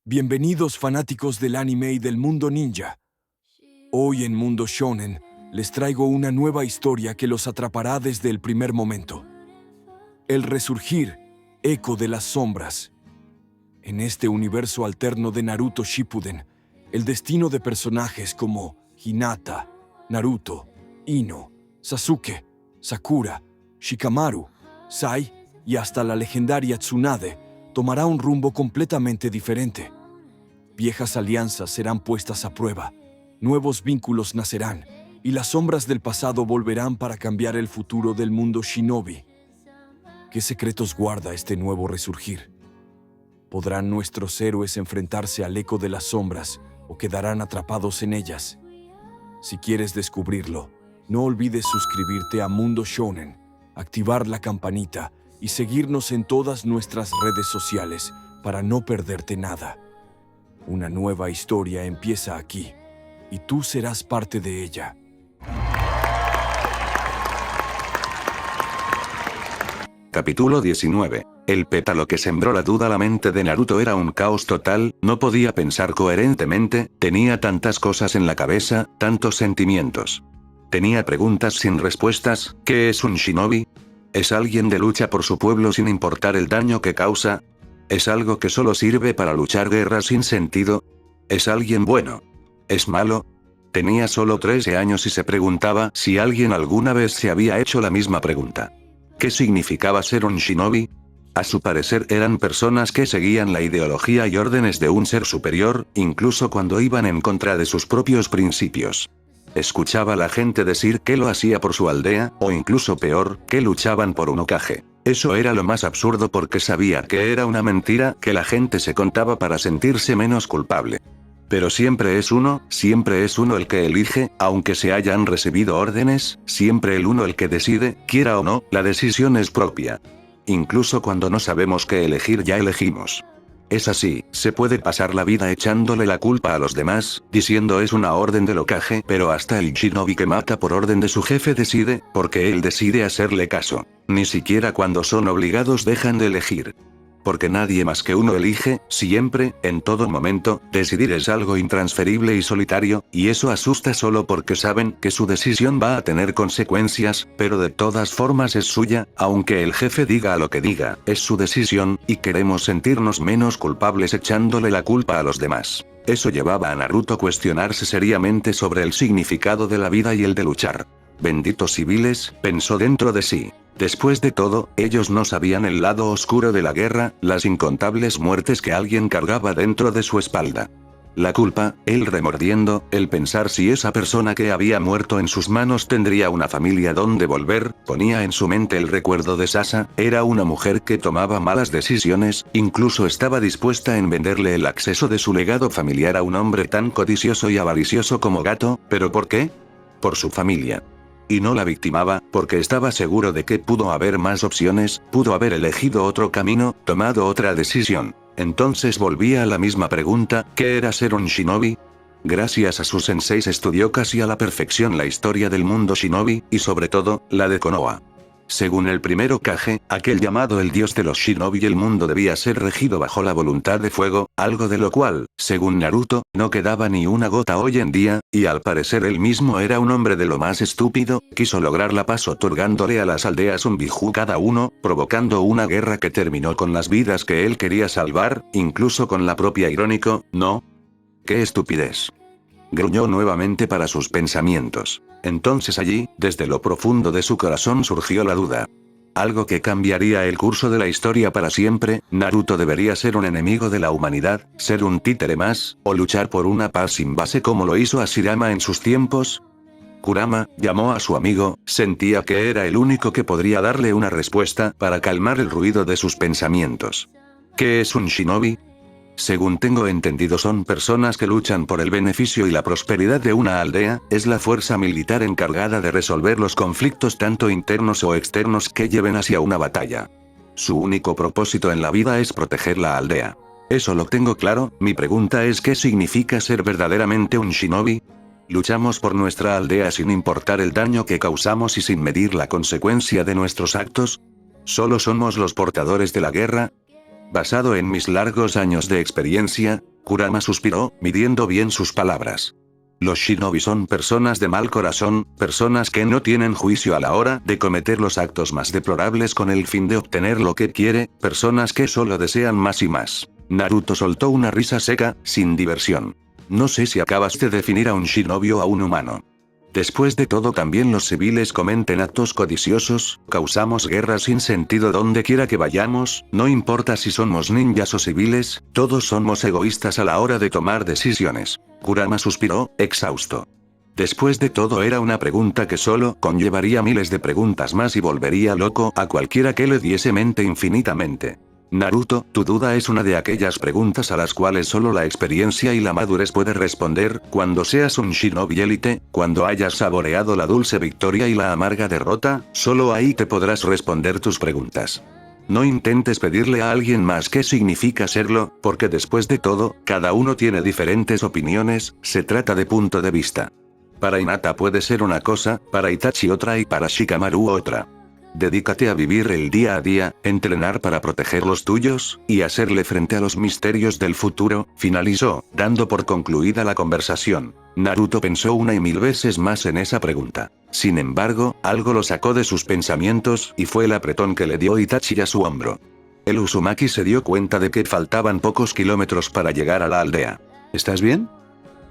Bienvenidos fanáticos del anime y del mundo ninja. Hoy en Mundo Shonen les traigo una nueva historia que los atrapará desde el primer momento. El resurgir, eco de las sombras. En este universo alterno de Naruto Shippuden, el destino de personajes como Hinata, Naruto, Ino, Sasuke, Sakura, Shikamaru, Sai y hasta la legendaria Tsunade tomará un rumbo completamente diferente. Viejas alianzas serán puestas a prueba, nuevos vínculos nacerán, y las sombras del pasado volverán para cambiar el futuro del mundo shinobi. ¿Qué secretos guarda este nuevo resurgir? ¿Podrán nuestros héroes enfrentarse al eco de las sombras o quedarán atrapados en ellas? Si quieres descubrirlo, no olvides suscribirte a Mundo Shonen, activar la campanita y seguirnos en todas nuestras redes sociales para no perderte nada. Una nueva historia empieza aquí, y tú serás parte de ella. Capítulo 19. El pétalo que sembró la duda. La mente de Naruto era un caos total, no podía pensar coherentemente, tenía tantas cosas en la cabeza, tantos sentimientos. Tenía preguntas sin respuestas. ¿Qué es un shinobi? ¿Es alguien de lucha por su pueblo sin importar el daño que causa? ¿Es algo que solo sirve para luchar guerras sin sentido? ¿Es alguien bueno? ¿Es malo? Tenía solo 13 años y se preguntaba si alguien alguna vez se había hecho la misma pregunta. ¿Qué significaba ser un shinobi? A su parecer eran personas que seguían la ideología y órdenes de un ser superior, incluso cuando iban en contra de sus propios principios. Escuchaba a la gente decir que lo hacía por su aldea, o incluso peor, que luchaban por un Hokage. Eso era lo más absurdo porque sabía que era una mentira que la gente se contaba para sentirse menos culpable. Pero siempre es uno el que elige, aunque se hayan recibido órdenes, siempre el uno el que decide, quiera o no, la decisión es propia. Incluso cuando no sabemos qué elegir ya elegimos. Es así, se puede pasar la vida echándole la culpa a los demás, diciendo es una orden del Hokage, pero hasta el shinobi que mata por orden de su jefe decide, porque él decide hacerle caso. Ni siquiera cuando son obligados dejan de elegir. Porque nadie más que uno elige, siempre, en todo momento, decidir es algo intransferible y solitario, y eso asusta solo porque saben que su decisión va a tener consecuencias, pero de todas formas es suya, aunque el jefe diga lo que diga, es su decisión, y queremos sentirnos menos culpables echándole la culpa a los demás. Eso llevaba a Naruto a cuestionarse seriamente sobre el significado de la vida y el de luchar. Benditos civiles, pensó dentro de sí. Después de todo, ellos no sabían el lado oscuro de la guerra, las incontables muertes que alguien cargaba dentro de su espalda. La culpa, el remordiendo, el pensar si esa persona que había muerto en sus manos tendría una familia donde volver, ponía en su mente el recuerdo de Sasa, era una mujer que tomaba malas decisiones, incluso estaba dispuesta en venderle el acceso de su legado familiar a un hombre tan codicioso y avaricioso como Gato, ¿pero por qué? Por su familia. Y no la victimaba, porque estaba seguro de que pudo haber más opciones, pudo haber elegido otro camino, tomado otra decisión. Entonces volvía a la misma pregunta, ¿qué era ser un shinobi? Gracias a sus senseis estudió casi a la perfección la historia del mundo shinobi, y sobre todo, la de Konoha. Según el primer Hokage, aquel llamado el dios de los shinobi, el mundo debía ser regido bajo la voluntad de fuego, algo de lo cual, según Naruto, no quedaba ni una gota hoy en día, y al parecer él mismo era un hombre de lo más estúpido, quiso lograr la paz otorgándole a las aldeas un biju cada uno, provocando una guerra que terminó con las vidas que él quería salvar, incluso con la propia irónico, ¿no? ¡Qué estupidez! Gruñó nuevamente para sus pensamientos. Entonces allí, desde lo profundo de su corazón surgió la duda. Algo que cambiaría el curso de la historia para siempre. Naruto debería ser un enemigo de la humanidad, ser un títere más, o luchar por una paz sin base como lo hizo Hashirama en sus tiempos. Kurama llamó a su amigo, sentía que era el único que podría darle una respuesta para calmar el ruido de sus pensamientos. ¿Qué es un shinobi? Según tengo entendido son personas que luchan por el beneficio y la prosperidad de una aldea, es la fuerza militar encargada de resolver los conflictos tanto internos o externos que lleven hacia una batalla. Su único propósito en la vida es proteger la aldea. Eso lo tengo claro, mi pregunta es ¿qué significa ser verdaderamente un shinobi? ¿Luchamos por nuestra aldea sin importar el daño que causamos y sin medir la consecuencia de nuestros actos? ¿Solo somos los portadores de la guerra? Basado en mis largos años de experiencia, Kurama suspiró, midiendo bien sus palabras. Los shinobi son personas de mal corazón, personas que no tienen juicio a la hora de cometer los actos más deplorables con el fin de obtener lo que quiere, personas que solo desean más y más. Naruto soltó una risa seca, sin diversión. No sé si acabas de definir a un shinobi o a un humano. Después de todo, también los civiles cometen actos codiciosos, causamos guerra sin sentido donde quiera que vayamos, no importa si somos ninjas o civiles, todos somos egoístas a la hora de tomar decisiones. Kurama suspiró, exhausto. Después de todo, era una pregunta que solo conllevaría miles de preguntas más y volvería loco a cualquiera que le diese mente infinitamente. Naruto, tu duda es una de aquellas preguntas a las cuales solo la experiencia y la madurez puede responder. Cuando seas un shinobi élite, cuando hayas saboreado la dulce victoria y la amarga derrota, solo ahí te podrás responder tus preguntas. No intentes pedirle a alguien más qué significa serlo, porque después de todo, cada uno tiene diferentes opiniones, se trata de punto de vista. Para Hinata puede ser una cosa, para Itachi otra y para Shikamaru otra. Dedícate a vivir el día a día, entrenar para proteger los tuyos, y hacerle frente a los misterios del futuro, finalizó, dando por concluida la conversación. Naruto pensó una y mil veces más en esa pregunta. Sin embargo, algo lo sacó de sus pensamientos, y fue el apretón que le dio Itachi a su hombro. El Uzumaki se dio cuenta de que faltaban pocos kilómetros para llegar a la aldea. ¿Estás bien?,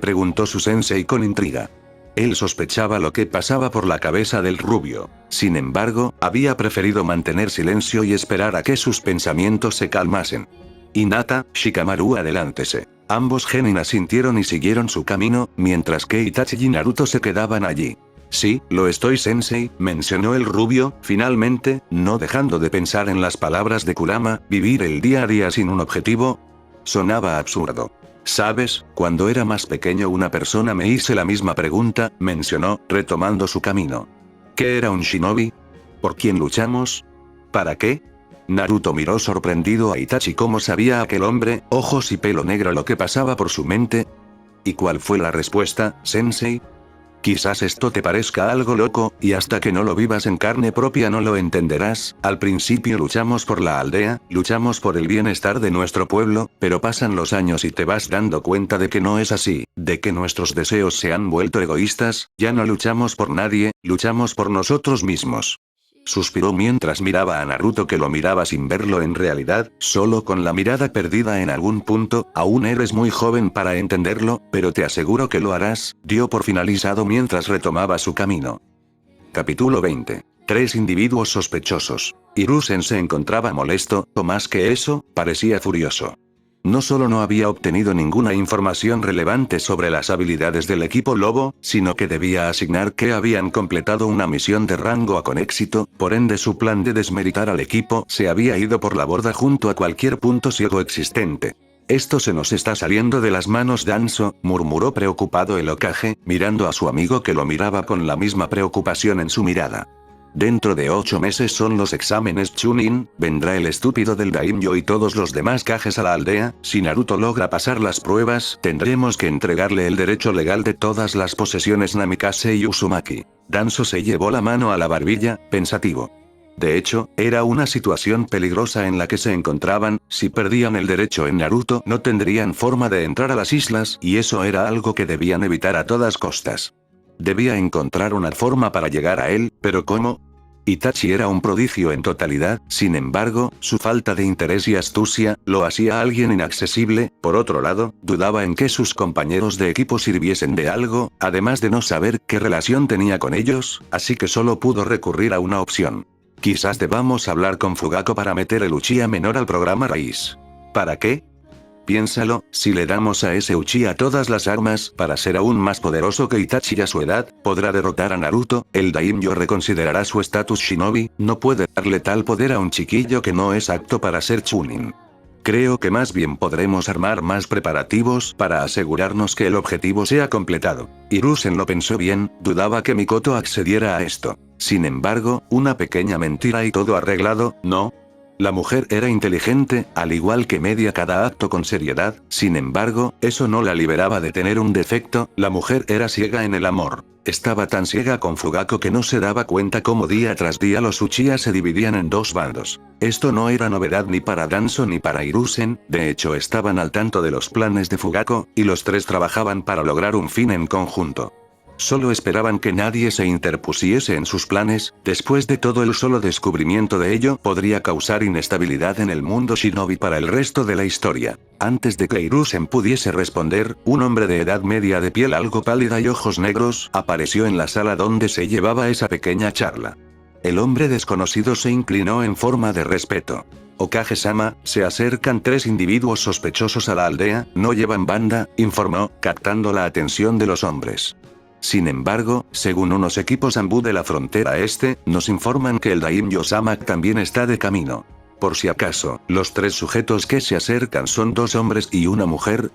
preguntó su sensei con intriga. Él sospechaba lo que pasaba por la cabeza del rubio. Sin embargo, había preferido mantener silencio y esperar a que sus pensamientos se calmasen. Hinata, Shikamaru, adelántese. Ambos genin asintieron y siguieron su camino, mientras que Itachi y Naruto se quedaban allí. Sí, lo estoy, sensei, mencionó el rubio, finalmente, no dejando de pensar en las palabras de Kurama, vivir el día a día sin un objetivo. Sonaba absurdo. Sabes, cuando era más pequeño una persona me hizo la misma pregunta, mencionó, retomando su camino. ¿Qué era un shinobi? ¿Por quién luchamos? ¿Para qué? Naruto miró sorprendido a Itachi. ¿Cómo sabía aquel hombre, ojos y pelo negro, lo que pasaba por su mente? ¿Y cuál fue la respuesta, sensei? Quizás esto te parezca algo loco, y hasta que no lo vivas en carne propia no lo entenderás. Al principio luchamos por la aldea, luchamos por el bienestar de nuestro pueblo, pero pasan los años y te vas dando cuenta de que no es así, de que nuestros deseos se han vuelto egoístas, ya no luchamos por nadie, luchamos por nosotros mismos. Suspiró mientras miraba a Naruto, que lo miraba sin verlo en realidad, solo con la mirada perdida en algún punto. Aún eres muy joven para entenderlo, pero te aseguro que lo harás, dio por finalizado mientras retomaba su camino. Capítulo 20. 3 individuos sospechosos. Hiruzen se encontraba molesto, o más que eso, parecía furioso. No solo no había obtenido ninguna información relevante sobre las habilidades del equipo Lobo, sino que debía asignar que habían completado una misión de rango A con éxito, por ende su plan de desmeritar al equipo se había ido por la borda junto a cualquier punto ciego existente. Esto se nos está saliendo de las manos, Danzo, murmuró preocupado el Hokage, mirando a su amigo que lo miraba con la misma preocupación en su mirada. Dentro de 8 meses son los exámenes Chunin, vendrá el estúpido del Daimyo y todos los demás Kages a la aldea. Si Naruto logra pasar las pruebas, tendremos que entregarle el derecho legal de todas las posesiones Namikaze y Uzumaki. Danzo se llevó la mano a la barbilla, pensativo. De hecho, era una situación peligrosa en la que se encontraban. Si perdían el derecho en Naruto no tendrían forma de entrar a las islas, y eso era algo que debían evitar a todas costas. Debía encontrar una forma para llegar a él, pero ¿cómo? Itachi era un prodigio en totalidad, sin embargo, su falta de interés y astucia lo hacía alguien inaccesible. Por otro lado, dudaba en que sus compañeros de equipo sirviesen de algo, además de no saber qué relación tenía con ellos, así que solo pudo recurrir a una opción. Quizás debamos hablar con Fugako para meter el Uchiha menor al programa raíz. ¿Para qué? Piénsalo, si le damos a ese Uchiha todas las armas para ser aún más poderoso que Itachi a su edad, podrá derrotar a Naruto, el Daimyo reconsiderará su estatus shinobi, no puede darle tal poder a un chiquillo que no es apto para ser Chunin. Creo que más bien podremos armar más preparativos para asegurarnos que el objetivo sea completado. Hiruzen lo pensó bien, dudaba que Mikoto accediera a esto. Sin embargo, una pequeña mentira y todo arreglado, ¿no? La mujer era inteligente, al igual que media cada acto con seriedad, sin embargo, eso no la liberaba de tener un defecto, la mujer era ciega en el amor. Estaba tan ciega con Fugako que no se daba cuenta cómo día tras día los Uchiha se dividían en dos bandos. Esto no era novedad ni para Danzo ni para Hiruzen, de hecho estaban al tanto de los planes de Fugako, y los tres trabajaban para lograr un fin en conjunto. Solo esperaban que nadie se interpusiese en sus planes, después de todo el solo descubrimiento de ello podría causar inestabilidad en el mundo shinobi para el resto de la historia. Antes de que Hiruzen pudiese responder, un hombre de edad media de piel algo pálida y ojos negros apareció en la sala donde se llevaba esa pequeña charla. El hombre desconocido se inclinó en forma de respeto. Okage-sama, se acercan tres individuos sospechosos a la aldea, no llevan banda, informó, captando la atención de los hombres. Sin embargo, según unos equipos Anbu de la frontera este, nos informan que el Daimyo-sama también está de camino. Por si acaso, ¿los tres sujetos que se acercan son dos hombres y una mujer?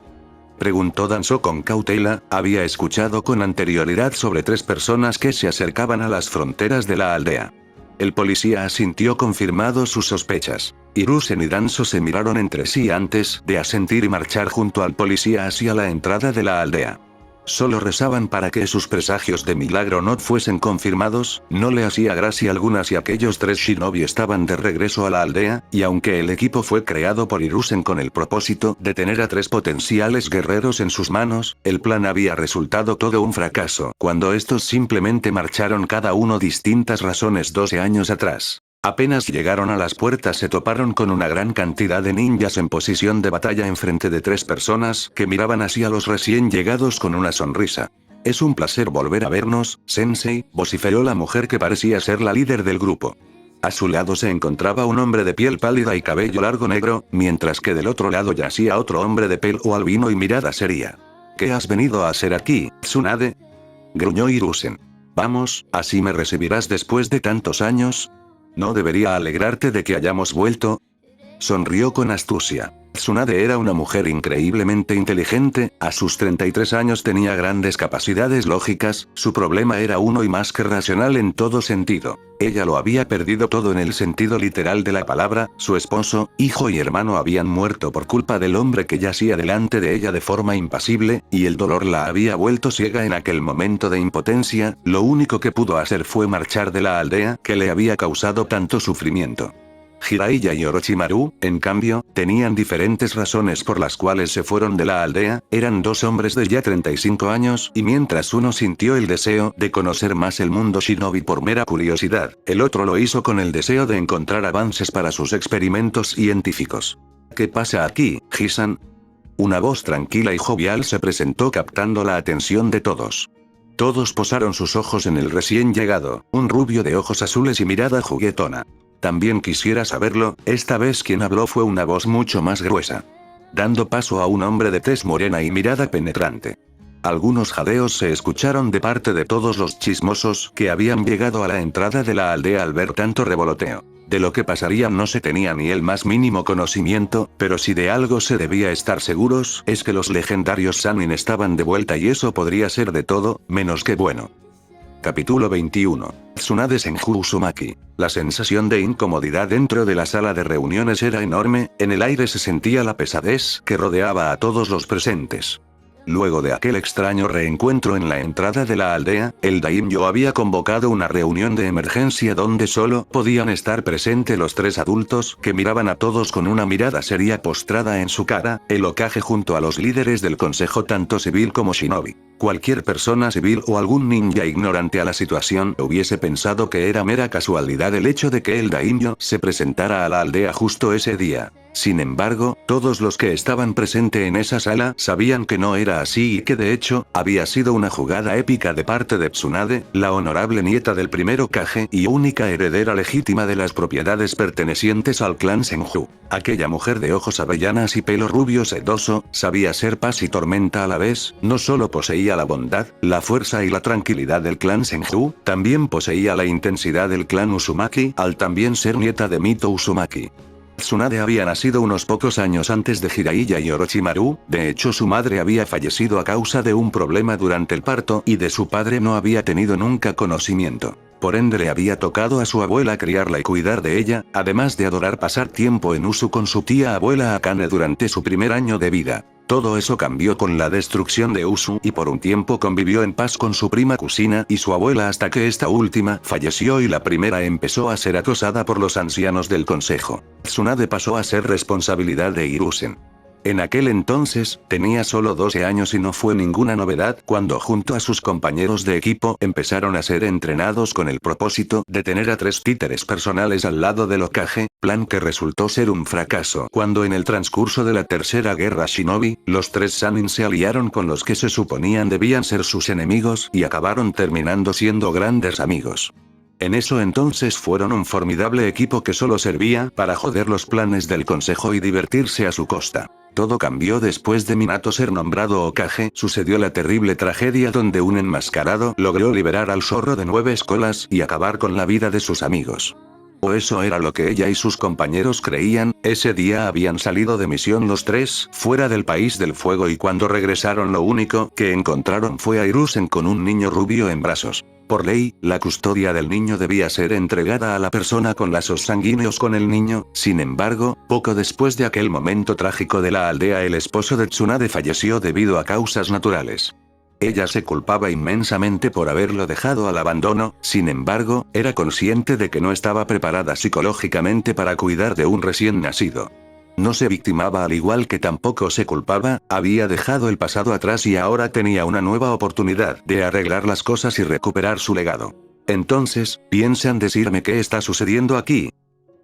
Preguntó Danzo con cautela, había escuchado con anterioridad sobre tres personas que se acercaban a las fronteras de la aldea. El policía asintió confirmado sus sospechas. Hiruzen y Danzo se miraron entre sí antes de asentir y marchar junto al policía hacia la entrada de la aldea. Solo rezaban para que sus presagios de milagro no fuesen confirmados, no le hacía gracia alguna si aquellos tres shinobi estaban de regreso a la aldea, y aunque el equipo fue creado por Hiruzen con el propósito de tener a tres potenciales guerreros en sus manos, el plan había resultado todo un fracaso, cuando estos simplemente marcharon cada uno distintas razones 12 años atrás. Apenas llegaron a las puertas se toparon con una gran cantidad de ninjas en posición de batalla enfrente de tres personas que miraban hacia los recién llegados con una sonrisa. Es un placer volver a vernos, sensei, vociferó la mujer que parecía ser la líder del grupo. A su lado se encontraba un hombre de piel pálida y cabello largo negro, mientras que del otro lado yacía otro hombre de pelo albino y mirada seria. ¿Qué has venido a hacer aquí, Tsunade? Gruñó Hiruzen. Vamos, ¿así me recibirás después de tantos años? ¿No debería alegrarte de que hayamos vuelto? Sonrió con astucia. Tsunade era una mujer increíblemente inteligente, a sus 33 años tenía grandes capacidades lógicas, su problema era uno y más que racional en todo sentido. Ella lo había perdido todo en el sentido literal de la palabra, su esposo, hijo y hermano habían muerto por culpa del hombre que yacía delante de ella de forma impasible, y el dolor la había vuelto ciega en aquel momento de impotencia, lo único que pudo hacer fue marchar de la aldea que le había causado tanto sufrimiento. Jiraiya y Orochimaru, en cambio, tenían diferentes razones por las cuales se fueron de la aldea, eran dos hombres de ya 35 años y mientras uno sintió el deseo de conocer más el mundo shinobi por mera curiosidad, el otro lo hizo con el deseo de encontrar avances para sus experimentos científicos. ¿Qué pasa aquí, Hisan? Una voz tranquila y jovial se presentó captando la atención de todos. Todos posaron sus ojos en el recién llegado, un rubio de ojos azules y mirada juguetona. También quisiera saberlo, esta vez quien habló fue una voz mucho más gruesa. Dando paso a un hombre de tez morena y mirada penetrante. Algunos jadeos se escucharon de parte de todos los chismosos que habían llegado a la entrada de la aldea al ver tanto revoloteo. De lo que pasaría no se tenía ni el más mínimo conocimiento, pero si de algo se debía estar seguros es que los legendarios Sannin estaban de vuelta y eso podría ser de todo, menos que bueno. Capítulo 21. Tsunade Senju Uzumaki. La sensación de incomodidad dentro de la sala de reuniones era enorme, en el aire se sentía la pesadez que rodeaba a todos los presentes. Luego de aquel extraño reencuentro en la entrada de la aldea, el Daimyo había convocado una reunión de emergencia donde solo podían estar presentes los tres adultos que miraban a todos con una mirada seria postrada en su cara, el Hokage junto a los líderes del consejo tanto civil como shinobi. Cualquier persona civil o algún ninja ignorante a la situación hubiese pensado que era mera casualidad el hecho de que el Daimyo se presentara a la aldea justo ese día. Sin embargo, todos los que estaban presentes en esa sala sabían que no era así y que de hecho, había sido una jugada épica de parte de Tsunade, la honorable nieta del primer Hokage y única heredera legítima de las propiedades pertenecientes al clan Senju. Aquella mujer de ojos avellanas y pelo rubio sedoso, sabía ser paz y tormenta a la vez, no solo poseía la bondad, la fuerza y la tranquilidad del clan Senju, también poseía la intensidad del clan Uzumaki, al también ser nieta de Mito Uzumaki. Tsunade había nacido unos pocos años antes de Jiraiya y Orochimaru, de hecho su madre había fallecido a causa de un problema durante el parto y de su padre no había tenido nunca conocimiento. Por ende le había tocado a su abuela criarla y cuidar de ella, además de adorar pasar tiempo en Usu con su tía abuela Akane durante su primer año de vida. Todo eso cambió con la destrucción de Usu y por un tiempo convivió en paz con su prima Kusina y su abuela hasta que esta última falleció y la primera empezó a ser acosada por los ancianos del consejo. Tsunade pasó a ser responsabilidad de Hiruzen. En aquel entonces, tenía solo 12 años y no fue ninguna novedad cuando junto a sus compañeros de equipo empezaron a ser entrenados con el propósito de tener a 3 títeres personales al lado del Hokage, plan que resultó ser un fracaso cuando en el transcurso de la tercera guerra Shinobi, los 3 Sannin se aliaron con los que se suponían debían ser sus enemigos y acabaron terminando siendo grandes amigos. En eso entonces fueron un formidable equipo que solo servía para joder los planes del consejo y divertirse a su costa. Todo cambió después de Minato ser nombrado Hokage. Sucedió la terrible tragedia donde un enmascarado logró liberar al zorro de 9 escolas y acabar con la vida de sus amigos. O eso era lo que ella y sus compañeros creían. Ese día habían salido de misión los 3, fuera del país del fuego, y cuando regresaron lo único que encontraron fue a Hiruzen con un niño rubio en brazos. Por ley, la custodia del niño debía ser entregada a la persona con lazos sanguíneos con el niño. Sin embargo, poco después de aquel momento trágico de la aldea, el esposo de Tsunade falleció debido a causas naturales. Ella se culpaba inmensamente por haberlo dejado al abandono. Sin embargo, era consciente de que no estaba preparada psicológicamente para cuidar de un recién nacido. No se victimaba, al igual que tampoco se culpaba. Había dejado el pasado atrás y ahora tenía una nueva oportunidad de arreglar las cosas y recuperar su legado. Entonces, ¿piensan decirme qué está sucediendo aquí?,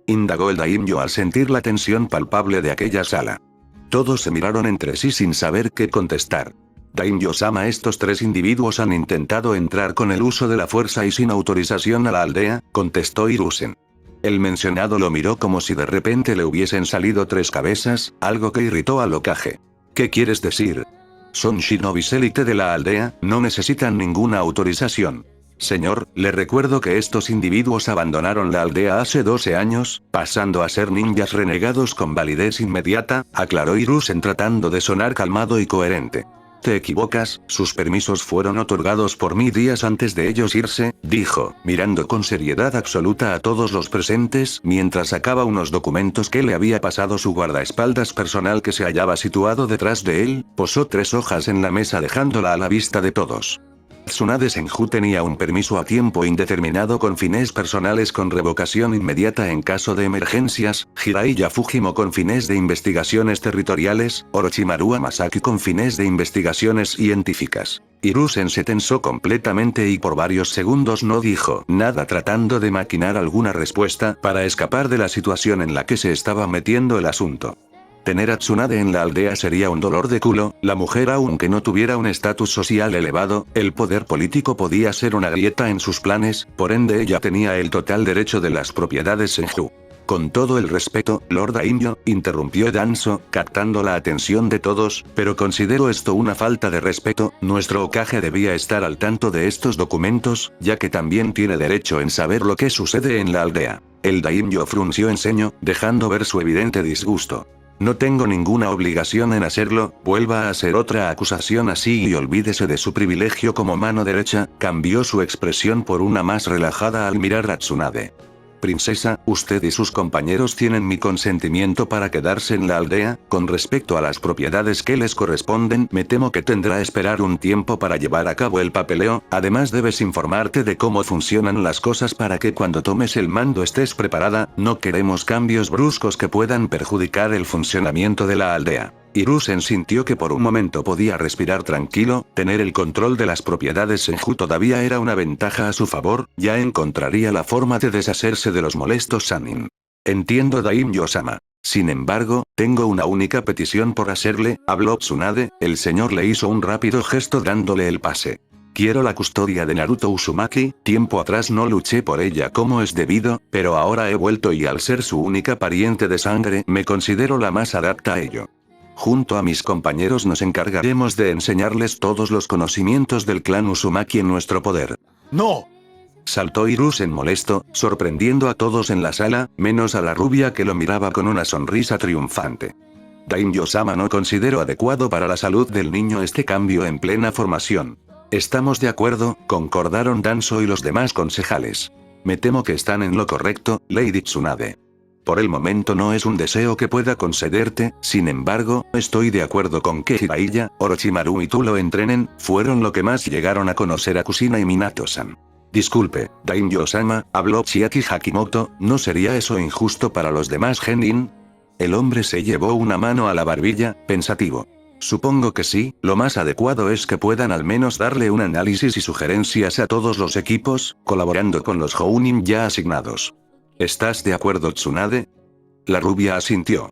indagó el daimyo al sentir la tensión palpable de aquella sala. Todos se miraron entre sí sin saber qué contestar. Daimyo-sama, estos 3 individuos han intentado entrar con el uso de la fuerza y sin autorización a la aldea, contestó Hiruzen. El mencionado lo miró como si de repente le hubiesen salido 3 cabezas, algo que irritó al Hokage. ¿Qué quieres decir? Son shinobis élite de la aldea, no necesitan ninguna autorización. Señor, le recuerdo que estos individuos abandonaron la aldea hace 12 años, pasando a ser ninjas renegados con validez inmediata, aclaró Hiruzen tratando de sonar calmado y coherente. Te equivocas, sus permisos fueron otorgados por mí días antes de ellos irse, dijo, mirando con seriedad absoluta a todos los presentes mientras sacaba unos documentos que le había pasado su guardaespaldas personal que se hallaba situado detrás de él. Posó 3 hojas en la mesa dejándola a la vista de todos. Tsunade Senju tenía un permiso a tiempo indeterminado con fines personales con revocación inmediata en caso de emergencias, Jiraiya Fujimo con fines de investigaciones territoriales, Orochimaru Masaki con fines de investigaciones científicas. Hiruzen se tensó completamente y por varios segundos no dijo nada, tratando de maquinar alguna respuesta para escapar de la situación en la que se estaba metiendo el asunto. Tener a Tsunade en la aldea sería un dolor de culo. La mujer, aunque no tuviera un estatus social elevado, el poder político podía ser una grieta en sus planes, por ende ella tenía el total derecho de las propiedades Senju. Con todo el respeto, Lord Daimyo, interrumpió Danzo, captando la atención de todos, pero considero esto una falta de respeto. Nuestro Hokage debía estar al tanto de estos documentos, ya que también tiene derecho en saber lo que sucede en la aldea. El Daimyo frunció el ceño, dejando ver su evidente disgusto. No tengo ninguna obligación en hacerlo. Vuelva a hacer otra acusación así y olvídese de su privilegio como mano derecha. Cambió su expresión por una más relajada al mirar a Tsunade. Princesa, usted y sus compañeros tienen mi consentimiento para quedarse en la aldea. Con respecto a las propiedades que les corresponden, me temo que tendrá que esperar un tiempo para llevar a cabo el papeleo. Además debes informarte de cómo funcionan las cosas para que cuando tomes el mando estés preparada. No queremos cambios bruscos que puedan perjudicar el funcionamiento de la aldea. Hiruzen sintió que por un momento podía respirar tranquilo. Tener el control de las propiedades Senju todavía era una ventaja a su favor. Ya encontraría la forma de deshacerse de los molestos Sannin. Entiendo, Daimyo-sama. Sin embargo, tengo una única petición por hacerle, habló Tsunade. El señor le hizo un rápido gesto dándole el pase. Quiero la custodia de Naruto Uzumaki. Tiempo atrás no luché por ella como es debido, pero ahora he vuelto y al ser su única pariente de sangre, me considero la más adapta a ello. Junto a mis compañeros nos encargaremos de enseñarles todos los conocimientos del clan Uzumaki en nuestro poder. ¡No! Saltó Hiruzen molesto, sorprendiendo a todos en la sala, menos a la rubia que lo miraba con una sonrisa triunfante. Daimyo-sama, no considero adecuado para la salud del niño este cambio en plena formación. Estamos de acuerdo, concordaron Danzo y los demás concejales. Me temo que están en lo correcto, Lady Tsunade. Por el momento no es un deseo que pueda concederte, sin embargo, estoy de acuerdo con que Jiraiya, Orochimaru y tú lo entrenen, fueron lo que más llegaron a conocer a Kushina y Minato-san. Disculpe, Daimyo-sama, habló Chiaki Hakimoto, ¿no sería eso injusto para los demás genin? El hombre se llevó una mano a la barbilla, pensativo. Supongo que sí, lo más adecuado es que puedan al menos darle un análisis y sugerencias a todos los equipos, colaborando con los Jounin ya asignados. ¿Estás de acuerdo, Tsunade? La rubia asintió.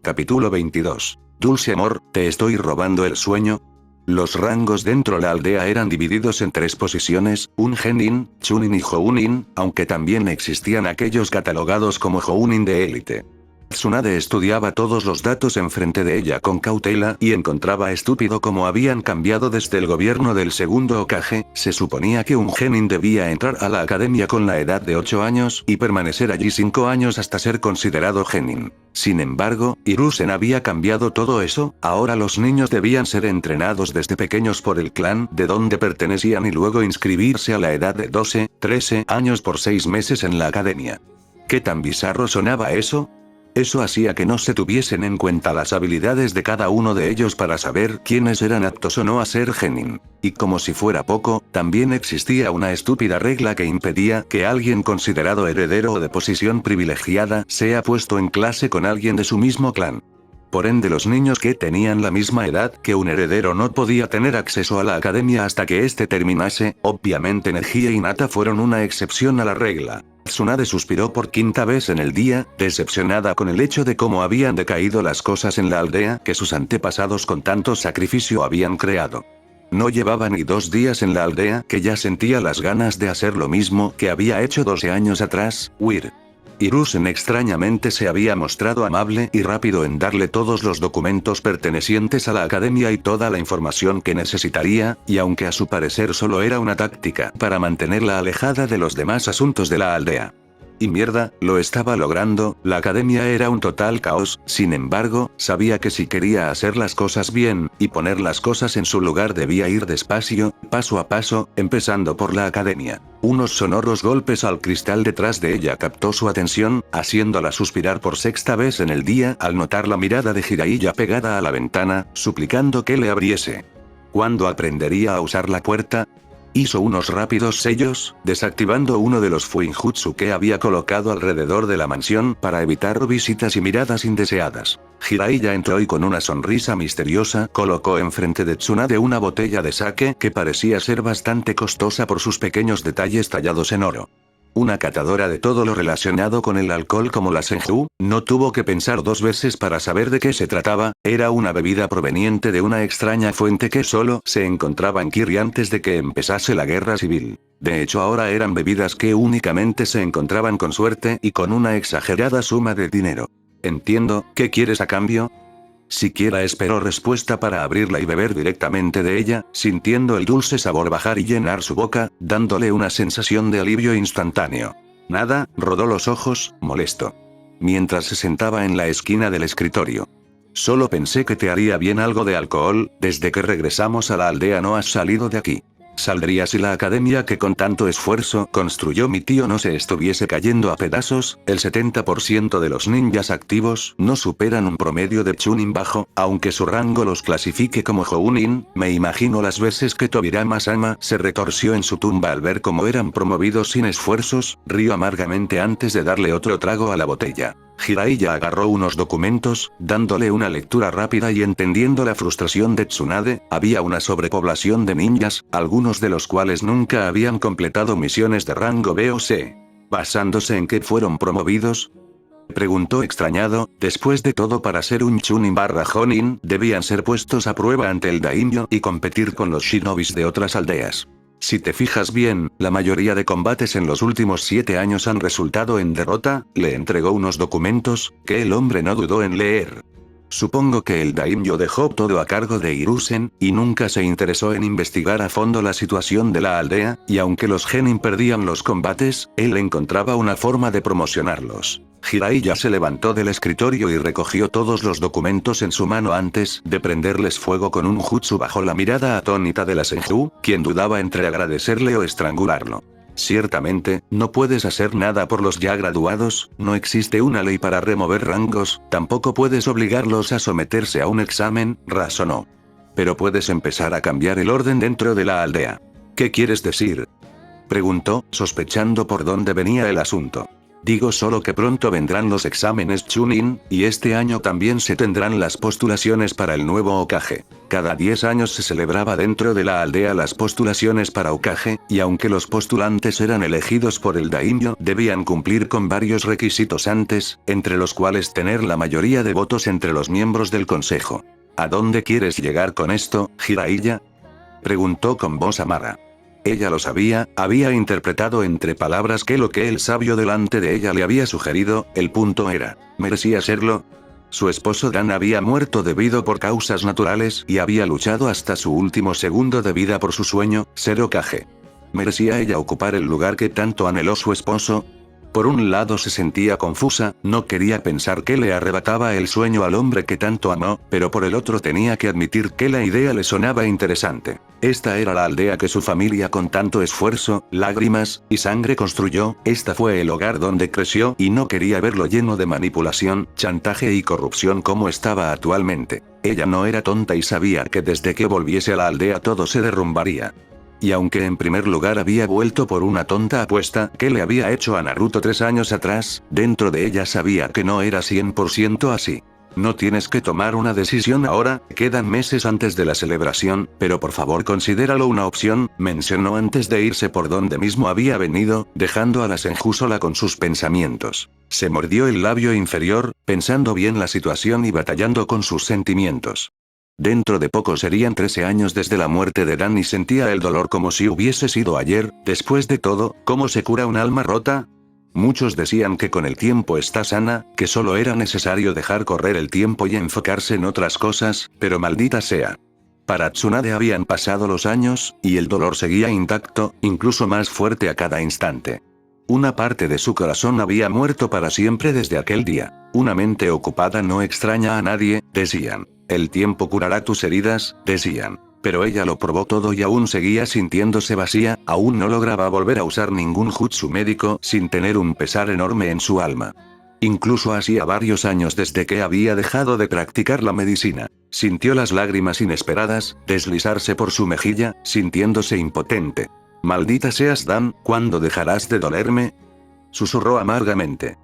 Capítulo 22. Dulce amor, ¿te estoy robando el sueño? Los rangos dentro de la aldea eran divididos en 3 posiciones, un Genin, Chunin y Jounin, aunque también existían aquellos catalogados como Jounin de élite. Tsunade estudiaba todos los datos enfrente de ella con cautela y encontraba estúpido cómo habían cambiado desde el gobierno del segundo Hokage. Se suponía que un genin debía entrar a la academia con la edad de 8 años y permanecer allí 5 años hasta ser considerado genin. Sin embargo, Hiruzen había cambiado todo eso, ahora los niños debían ser entrenados desde pequeños por el clan de donde pertenecían y luego inscribirse a la edad de 12, 13 años por 6 meses en la academia. ¿Qué tan bizarro sonaba eso? Eso hacía que no se tuviesen en cuenta las habilidades de cada uno de ellos para saber quiénes eran aptos o no a ser genin. Y como si fuera poco, también existía una estúpida regla que impedía que alguien considerado heredero o de posición privilegiada sea puesto en clase con alguien de su mismo clan. Por ende, los niños que tenían la misma edad que un heredero no podía tener acceso a la academia hasta que éste terminase. Obviamente Energía y Nata fueron una excepción a la regla. Tsunade suspiró por 5ª vez en el día, decepcionada con el hecho de cómo habían decaído las cosas en la aldea que sus antepasados con tanto sacrificio habían creado. No llevaba ni 2 días en la aldea que ya sentía las ganas de hacer lo mismo que había hecho 12 años atrás, Weir. Hiruzen extrañamente se había mostrado amable y rápido en darle todos los documentos pertenecientes a la academia y toda la información que necesitaría, y aunque a su parecer solo era una táctica para mantenerla alejada de los demás asuntos de la aldea. Y mierda, lo estaba logrando, la academia era un total caos, sin embargo, sabía que si quería hacer las cosas bien, y poner las cosas en su lugar debía ir despacio, paso a paso, empezando por la academia. Unos sonoros golpes al cristal detrás de ella captó su atención, haciéndola suspirar por 6ª vez en el día al notar la mirada de Jiraiya pegada a la ventana, suplicando que le abriese. ¿Cuándo aprendería a usar la puerta? Hizo unos rápidos sellos, desactivando uno de los fuinjutsu que había colocado alrededor de la mansión para evitar visitas y miradas indeseadas. Jiraiya entró y con una sonrisa misteriosa colocó enfrente de Tsunade una botella de sake que parecía ser bastante costosa por sus pequeños detalles tallados en oro. Una catadora de todo lo relacionado con el alcohol como la Senju, no tuvo que pensar 2 veces para saber de qué se trataba, era una bebida proveniente de una extraña fuente que solo se encontraba en Kiri antes de que empezase la guerra civil. De hecho ahora eran bebidas que únicamente se encontraban con suerte y con una exagerada suma de dinero. Entiendo, ¿qué quieres a cambio? Siquiera esperó respuesta para abrirla y beber directamente de ella, sintiendo el dulce sabor bajar y llenar su boca, dándole una sensación de alivio instantáneo. Nada, rodó los ojos, molesto. Mientras se sentaba en la esquina del escritorio. Solo pensé que te haría bien algo de alcohol, desde que regresamos a la aldea no has salido de aquí. Saldría si la academia que con tanto esfuerzo construyó mi tío no se estuviese cayendo a pedazos. El 70% de los ninjas activos no superan un promedio de Chunin bajo, aunque su rango los clasifique como Jounin. Me imagino las veces que Tobirama-sama se retorció en su tumba al ver cómo eran promovidos sin esfuerzos. Rió amargamente antes de darle otro trago a la botella. Jiraiya agarró unos documentos, dándole una lectura rápida y entendiendo la frustración de Tsunade. Había una sobrepoblación de ninjas, algunos de los cuales nunca habían completado misiones de rango B o C. ¿Basándose en qué fueron promovidos? Preguntó extrañado. Después de todo, para ser un Chunin/Jonin, debían ser puestos a prueba ante el daimyo y competir con los shinobis de otras aldeas. Si te fijas bien, la mayoría de combates en los últimos 7 años han resultado en derrota. Le entregó unos documentos, que el hombre no dudó en leer. Supongo que el daimyo dejó todo a cargo de Hiruzen, y nunca se interesó en investigar a fondo la situación de la aldea, y aunque los genin perdían los combates, él encontraba una forma de promocionarlos. Jiraiya se levantó del escritorio y recogió todos los documentos en su mano antes de prenderles fuego con un jutsu bajo la mirada atónita de la Senju, quien dudaba entre agradecerle o estrangularlo. Ciertamente, no puedes hacer nada por los ya graduados, no existe una ley para remover rangos, tampoco puedes obligarlos a someterse a un examen, razonó. Pero puedes empezar a cambiar el orden dentro de la aldea. ¿Qué quieres decir?, preguntó, sospechando por dónde venía el asunto. Digo solo que pronto vendrán los exámenes Chunin, y este año también se tendrán las postulaciones para el nuevo Hokage. Cada 10 años se celebraba dentro de la aldea las postulaciones para Hokage, y aunque los postulantes eran elegidos por el daimyo, debían cumplir con varios requisitos antes, entre los cuales tener la mayoría de votos entre los miembros del consejo. ¿A dónde quieres llegar con esto, Jiraiya?, preguntó con voz amarga. Ella lo sabía, había interpretado entre palabras que lo que el sabio delante de ella le había sugerido, el punto era, ¿merecía serlo? Su esposo Dan había muerto debido por causas naturales y había luchado hasta su último segundo de vida por su sueño, ser Hokage. ¿Merecía ella ocupar el lugar que tanto anheló su esposo? Por un lado se sentía confusa, no quería pensar que le arrebataba el sueño al hombre que tanto amó, pero por el otro tenía que admitir que la idea le sonaba interesante. Esta era la aldea que su familia con tanto esfuerzo, lágrimas y sangre construyó, esta fue el hogar donde creció y no quería verlo lleno de manipulación, chantaje y corrupción como estaba actualmente. Ella no era tonta y sabía que desde que volviese a la aldea todo se derrumbaría. Y aunque en primer lugar había vuelto por una tonta apuesta que le había hecho a Naruto 3 años atrás, dentro de ella sabía que no era 100% así. No tienes que tomar una decisión ahora, quedan meses antes de la celebración, pero por favor considéralo una opción, mencionó antes de irse por donde mismo había venido, dejando a la Senju sola con sus pensamientos. Se mordió el labio inferior, pensando bien la situación y batallando con sus sentimientos. Dentro de poco serían 13 años desde la muerte de Dan y sentía el dolor como si hubiese sido ayer. Después de todo, ¿cómo se cura un alma rota? Muchos decían que con el tiempo está sana, que solo era necesario dejar correr el tiempo y enfocarse en otras cosas, pero maldita sea. Para Tsunade habían pasado los años, y el dolor seguía intacto, incluso más fuerte a cada instante. Una parte de su corazón había muerto para siempre desde aquel día. Una mente ocupada no extraña a nadie, decían. El tiempo curará tus heridas, decían. Pero ella lo probó todo y aún seguía sintiéndose vacía, aún no lograba volver a usar ningún jutsu médico sin tener un pesar enorme en su alma. Incluso hacía varios años desde que había dejado de practicar la medicina. Sintió las lágrimas inesperadas deslizarse por su mejilla, sintiéndose impotente. Maldita seas Dan, ¿cuándo dejarás de dolerme?, susurró amargamente.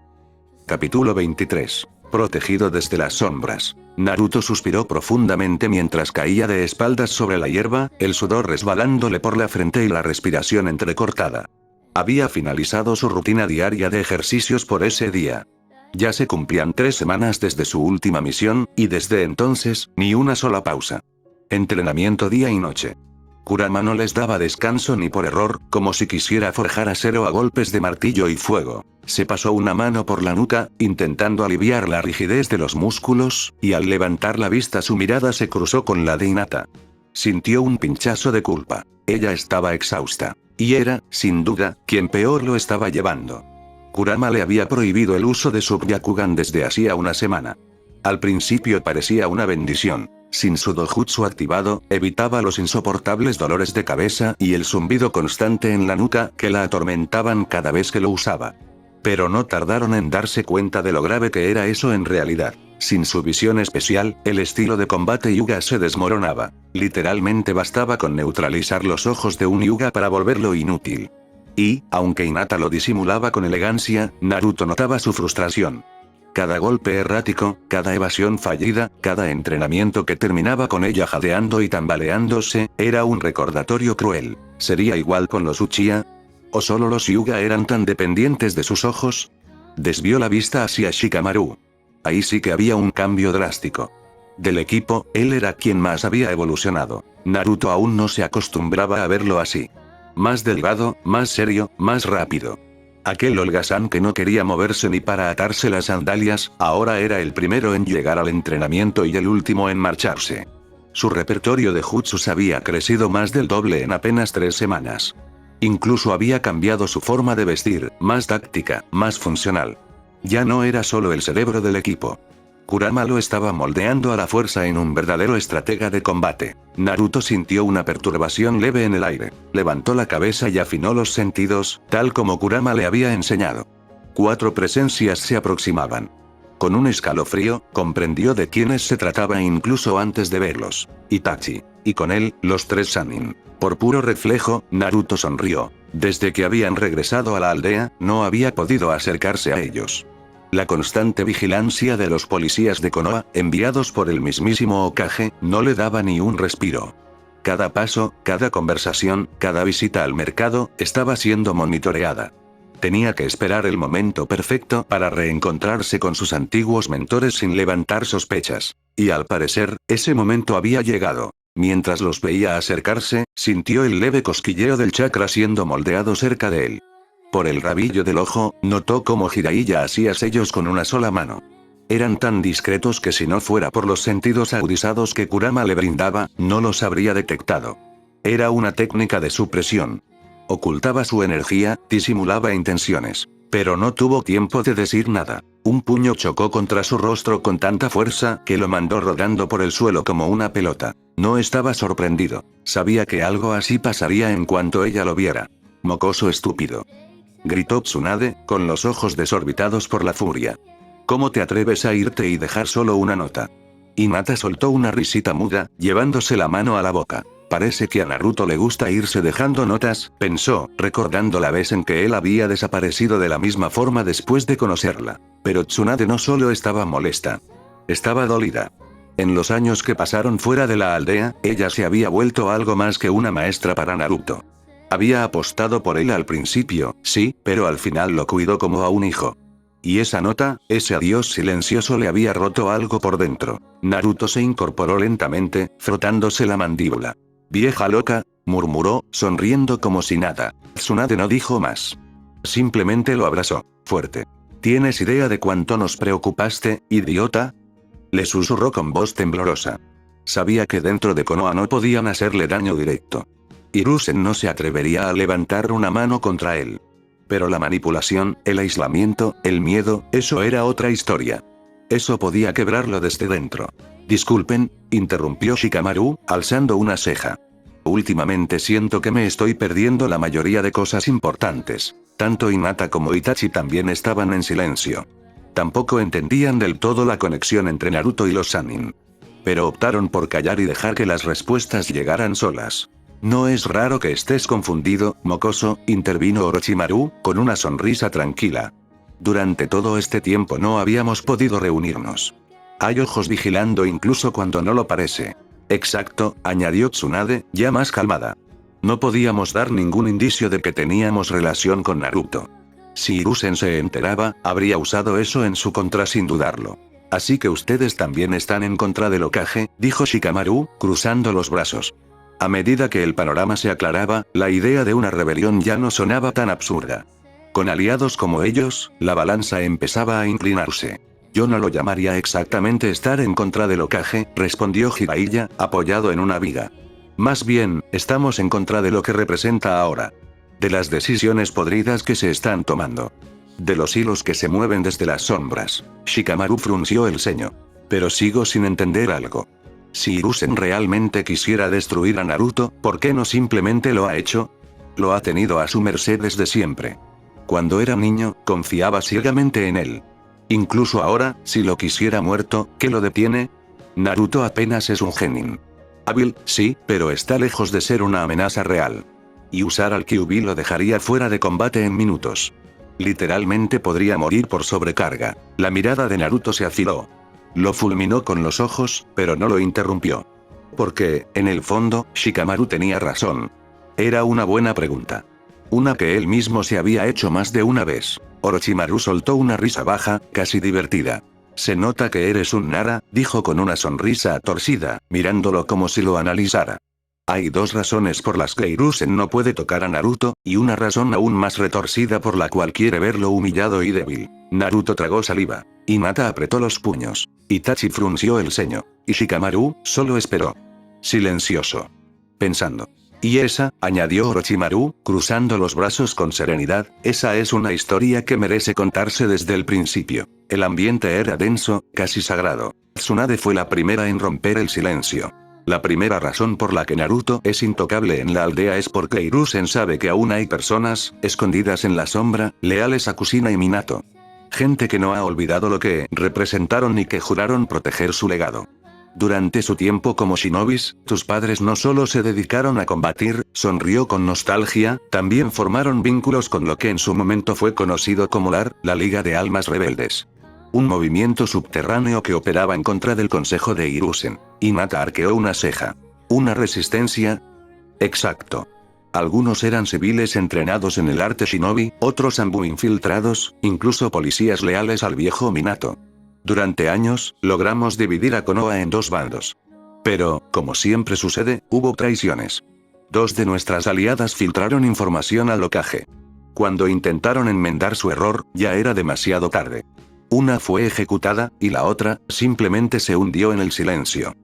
Capítulo 23. Protegido desde las sombras. Naruto suspiró profundamente mientras caía de espaldas sobre la hierba, el sudor resbalándole por la frente y la respiración entrecortada. Había finalizado su rutina diaria de ejercicios por ese día. Ya se cumplían 3 semanas desde su última misión, y desde entonces, ni una sola pausa. Entrenamiento día y noche. Kurama no les daba descanso ni por error, como si quisiera forjar acero a golpes de martillo y fuego. Se pasó una mano por la nuca, intentando aliviar la rigidez de los músculos, y al levantar la vista su mirada se cruzó con la de Hinata. Sintió un pinchazo de culpa. Ella estaba exhausta. Y era, sin duda, quien peor lo estaba llevando. Kurama le había prohibido el uso de su Byakugan desde hacía una semana. Al principio parecía una bendición. Sin su dojutsu activado, evitaba los insoportables dolores de cabeza y el zumbido constante en la nuca que la atormentaban cada vez que lo usaba. Pero no tardaron en darse cuenta de lo grave que era eso en realidad. Sin su visión especial, el estilo de combate Hyuga se desmoronaba. Literalmente bastaba con neutralizar los ojos de un Hyuga para volverlo inútil. Y, aunque Hinata lo disimulaba con elegancia, Naruto notaba su frustración. Cada golpe errático, cada evasión fallida, cada entrenamiento que terminaba con ella jadeando y tambaleándose, era un recordatorio cruel. ¿Sería igual con los Uchiha? ¿O solo los Hyuga eran tan dependientes de sus ojos? Desvió la vista hacia Shikamaru. Ahí sí que había un cambio drástico. Del equipo, él era quien más había evolucionado. Naruto aún no se acostumbraba a verlo así. Más delgado, más serio, más rápido. Aquel holgazán que no quería moverse ni para atarse las sandalias, ahora era el primero en llegar al entrenamiento y el último en marcharse. Su repertorio de jutsus había crecido más del doble en apenas 3 semanas. Incluso había cambiado su forma de vestir, más táctica, más funcional. Ya no era solo el cerebro del equipo. Kurama lo estaba moldeando a la fuerza en un verdadero estratega de combate. Naruto sintió una perturbación leve en el aire. Levantó la cabeza y afinó los sentidos, tal como Kurama le había enseñado. 4 presencias se aproximaban. Con un escalofrío, comprendió de quiénes se trataba incluso antes de verlos. Itachi. Y con él, los 3 Sannin. Por puro reflejo, Naruto sonrió. Desde que habían regresado a la aldea, no había podido acercarse a ellos. La constante vigilancia de los policías de Konoha, enviados por el mismísimo Hokage, no le daba ni un respiro. Cada paso, cada conversación, cada visita al mercado, estaba siendo monitoreada. Tenía que esperar el momento perfecto para reencontrarse con sus antiguos mentores sin levantar sospechas. Y al parecer, ese momento había llegado. Mientras los veía acercarse, sintió el leve cosquilleo del chakra siendo moldeado cerca de él. Por el rabillo del ojo, notó cómo Jiraiya hacía sellos con una sola mano. Eran tan discretos que si no fuera por los sentidos agudizados que Kurama le brindaba, no los habría detectado. Era una técnica de supresión. Ocultaba su energía, disimulaba intenciones. Pero no tuvo tiempo de decir nada. Un puño chocó contra su rostro con tanta fuerza que lo mandó rodando por el suelo como una pelota. No estaba sorprendido. Sabía que algo así pasaría en cuanto ella lo viera. «Mocoso estúpido», gritó Tsunade, con los ojos desorbitados por la furia. «¿Cómo te atreves a irte y dejar solo una nota?» Hinata soltó una risita muda, llevándose la mano a la boca. Parece que a Naruto le gusta irse dejando notas, pensó, recordando la vez en que él había desaparecido de la misma forma después de conocerla. Pero Tsunade no solo estaba molesta. Estaba dolida. En los años que pasaron fuera de la aldea, ella se había vuelto algo más que una maestra para Naruto. Había apostado por él al principio, sí, pero al final lo cuidó como a un hijo. Y esa nota, ese adiós silencioso le había roto algo por dentro. Naruto se incorporó lentamente, frotándose la mandíbula. «Vieja loca», murmuró, sonriendo como si nada. Tsunade no dijo más. Simplemente lo abrazó, fuerte. «¿Tienes idea de cuánto nos preocupaste, idiota?», le susurró con voz temblorosa. Sabía que dentro de Konoha no podían hacerle daño directo. Hiruzen no se atrevería a levantar una mano contra él. Pero la manipulación, el aislamiento, el miedo, eso era otra historia. Eso podía quebrarlo desde dentro. «Disculpen», interrumpió Shikamaru, alzando una ceja. «Últimamente siento que me estoy perdiendo la mayoría de cosas importantes». Tanto Hinata como Itachi también estaban en silencio. Tampoco entendían del todo la conexión entre Naruto y los Sannin. Pero optaron por callar y dejar que las respuestas llegaran solas. «No es raro que estés confundido, mocoso», intervino Orochimaru, con una sonrisa tranquila. «Durante todo este tiempo no habíamos podido reunirnos. Hay ojos vigilando incluso cuando no lo parece». «Exacto», añadió Tsunade, ya más calmada. «No podíamos dar ningún indicio de que teníamos relación con Naruto. Si Hiruzen se enteraba, habría usado eso en su contra sin dudarlo. Así que ustedes también están en contra del Hokage», dijo Shikamaru, cruzando los brazos. A medida que el panorama se aclaraba, la idea de una rebelión ya no sonaba tan absurda. Con aliados como ellos, la balanza empezaba a inclinarse. «Yo no lo llamaría exactamente estar en contra del Hokage», respondió Jiraiya, apoyado en una viga. «Más bien, estamos en contra de lo que representa ahora. De las decisiones podridas que se están tomando. De los hilos que se mueven desde las sombras». Shikamaru frunció el ceño. «Pero sigo sin entender algo. Si Hiruzen realmente quisiera destruir a Naruto, ¿por qué no simplemente lo ha hecho? Lo ha tenido a su merced desde siempre. Cuando era niño, confiaba ciegamente en él. Incluso ahora, si lo quisiera muerto, ¿qué lo detiene? Naruto apenas es un genin. Hábil, sí, pero está lejos de ser una amenaza real. Y usar al Kyuubi lo dejaría fuera de combate en minutos. Literalmente podría morir por sobrecarga». La mirada de Naruto se afiló. Lo fulminó con los ojos, pero no lo interrumpió. Porque, en el fondo, Shikamaru tenía razón. Era una buena pregunta. Una que él mismo se había hecho más de una vez. Orochimaru soltó una risa baja, casi divertida. «Se nota que eres un Nara», dijo con una sonrisa torcida, mirándolo como si lo analizara. Hay dos razones por las que Hiruzen no puede tocar a Naruto, y una razón aún más retorcida por la cual quiere verlo humillado y débil. Naruto tragó saliva. Hinata apretó los puños. Itachi frunció el ceño. Y Shikamaru solo esperó. Silencioso. Pensando. Y esa, añadió Orochimaru, cruzando los brazos con serenidad, esa es una historia que merece contarse desde el principio. El ambiente era denso, casi sagrado. Tsunade fue la primera en romper el silencio. La primera razón por la que Naruto es intocable en la aldea es porque Hiruzen sabe que aún hay personas, escondidas en la sombra, leales a Kushina y Minato. Gente que no ha olvidado lo que representaron y que juraron proteger su legado. Durante su tiempo como shinobis, tus padres no solo se dedicaron a combatir, sonrió con nostalgia, también formaron vínculos con lo que en su momento fue conocido como la Liga de Almas Rebeldes. Un movimiento subterráneo que operaba en contra del consejo de Hiruzen. Hinata arqueó una ceja. ¿Una resistencia? Exacto. Algunos eran civiles entrenados en el arte shinobi, otros ambu infiltrados, incluso policías leales al viejo Minato. Durante años, logramos dividir a Konoha en dos bandos. Pero, como siempre sucede, hubo traiciones. Dos de nuestras aliadas filtraron información al Hokage. Cuando intentaron enmendar su error, ya era demasiado tarde. Una fue ejecutada, y la otra, simplemente se hundió en el silencio.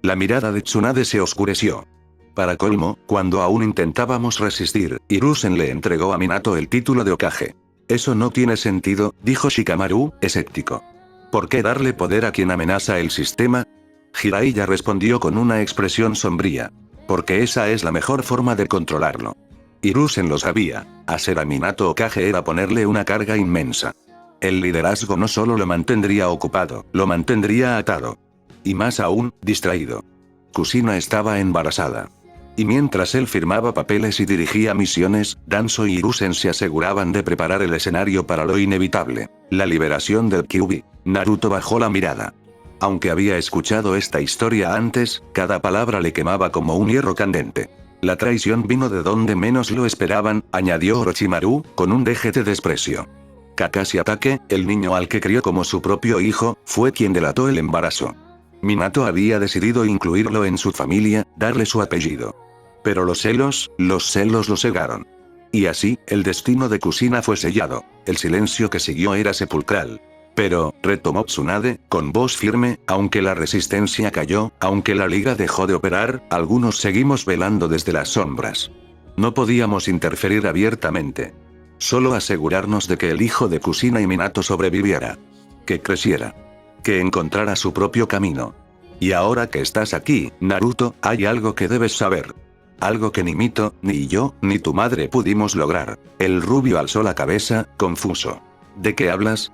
La mirada de Tsunade se oscureció. Para colmo, cuando aún intentábamos resistir, Hiruzen le entregó a Minato el título de Hokage. Eso no tiene sentido, dijo Shikamaru, escéptico. ¿Por qué darle poder a quien amenaza el sistema? Jiraiya respondió con una expresión sombría. Porque esa es la mejor forma de controlarlo. Hiruzen lo sabía, hacer a Minato Hokage era ponerle una carga inmensa. El liderazgo no solo lo mantendría ocupado, lo mantendría atado. Y más aún, distraído. Kushina estaba embarazada. Y mientras él firmaba papeles y dirigía misiones, Danzo y Hiruzen se aseguraban de preparar el escenario para lo inevitable, la liberación del Kyuubi. Naruto bajó la mirada. Aunque había escuchado esta historia antes, cada palabra le quemaba como un hierro candente. La traición vino de donde menos lo esperaban, añadió Orochimaru, con un deje de desprecio. Kakashi Atake, el niño al que crió como su propio hijo, fue quien delató el embarazo. Minato había decidido incluirlo en su familia, darle su apellido. Pero los celos lo cegaron. Y así, el destino de Kushina fue sellado. El silencio que siguió era sepulcral. Pero, retomó Tsunade, con voz firme, aunque la resistencia cayó, aunque la liga dejó de operar, algunos seguimos velando desde las sombras. No podíamos interferir abiertamente. Solo asegurarnos de que el hijo de Kushina y Minato sobreviviera. Que creciera. Que encontrara su propio camino. Y ahora que estás aquí, Naruto, hay algo que debes saber. Algo que ni Mito, ni yo, ni tu madre pudimos lograr. El rubio alzó la cabeza, confuso. ¿De qué hablas?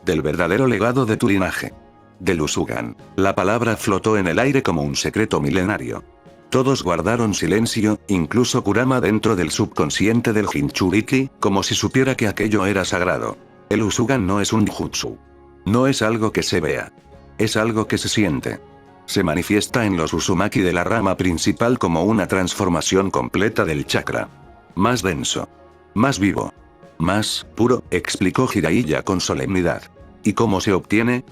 Del verdadero legado de tu linaje. Del Usugan. La palabra flotó en el aire como un secreto milenario. Todos guardaron silencio, incluso Kurama dentro del subconsciente del Jinchuriki, como si supiera que aquello era sagrado. El Usugan no es un jutsu. No es algo que se vea. Es algo que se siente. Se manifiesta en los Uzumaki de la rama principal como una transformación completa del chakra. Más denso. Más vivo. Más puro, explicó Jiraiya con solemnidad. ¿Y cómo se obtiene?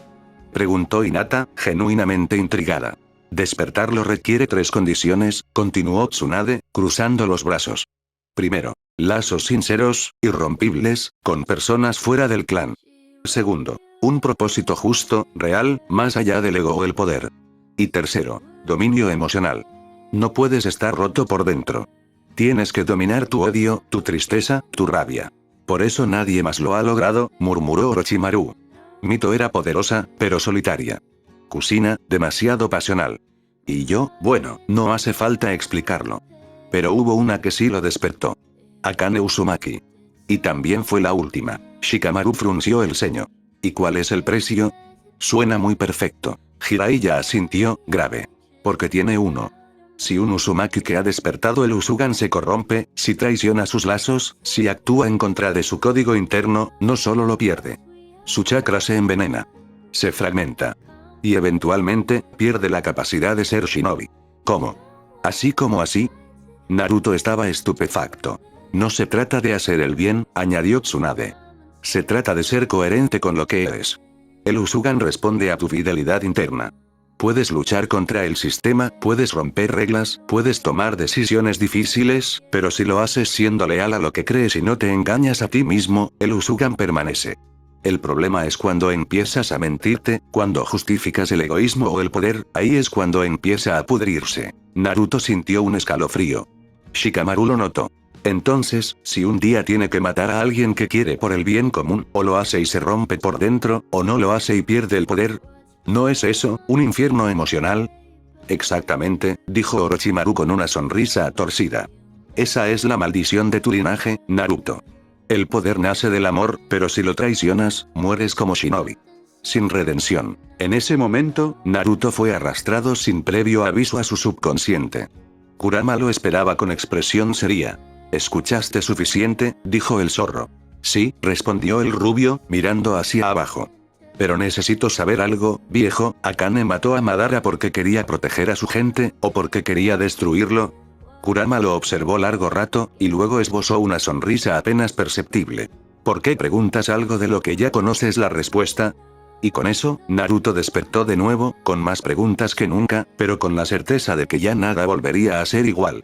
Preguntó Hinata, genuinamente intrigada. Despertarlo requiere 3 condiciones, continuó Tsunade, cruzando los brazos. Primero, lazos sinceros, irrompibles, con personas fuera del clan. Segundo, un propósito justo, real, más allá del ego o el poder. Y tercero, dominio emocional. No puedes estar roto por dentro. Tienes que dominar tu odio, tu tristeza, tu rabia. Por eso nadie más lo ha logrado, murmuró Orochimaru. Mito era poderosa, pero solitaria. Kushina, demasiado pasional. Y yo, bueno, no hace falta explicarlo. Pero hubo una que sí lo despertó. Akane Uzumaki. Y también fue la última. Shikamaru frunció el ceño. ¿Y cuál es el precio? Suena muy perfecto. Jiraiya asintió, grave. Porque tiene uno. Si un Uzumaki que ha despertado el Usugan se corrompe, si traiciona sus lazos, si actúa en contra de su código interno, no solo lo pierde. Su chakra se envenena. Se fragmenta. Y eventualmente, pierde la capacidad de ser shinobi. ¿Cómo? ¿Así como así? Naruto estaba estupefacto. No se trata de hacer el bien, añadió Tsunade. Se trata de ser coherente con lo que eres. El Usugan responde a tu fidelidad interna. puedes luchar contra el sistema, puedes romper reglas, puedes tomar decisiones difíciles, pero si lo haces siendo leal a lo que crees y no te engañas a ti mismo, el Usugan permanece. El problema es cuando empiezas a mentirte, cuando justificas el egoísmo o el poder, ahí es cuando empieza a pudrirse. Naruto sintió un escalofrío. Shikamaru lo notó. Entonces, si un día tiene que matar a alguien que quiere por el bien común, o lo hace y se rompe por dentro, o no lo hace y pierde el poder. ¿No es eso, un infierno emocional? Exactamente, dijo Orochimaru con una sonrisa torcida. Esa es la maldición de tu linaje, Naruto. El poder nace del amor, pero si lo traicionas, mueres como shinobi. Sin redención. En ese momento, Naruto fue arrastrado sin previo aviso a su subconsciente. Kurama lo esperaba con expresión seria. ¿Escuchaste suficiente?, dijo el zorro. Sí, respondió el rubio, mirando hacia abajo. Pero necesito saber algo, viejo, ¿Akane mató a Madara porque quería proteger a su gente, o porque quería destruirlo? Kurama lo observó largo rato, y luego esbozó una sonrisa apenas perceptible. ¿Por qué preguntas algo de lo que ya conoces la respuesta? Y con eso, Naruto despertó de nuevo, con más preguntas que nunca, pero con la certeza de que ya nada volvería a ser igual.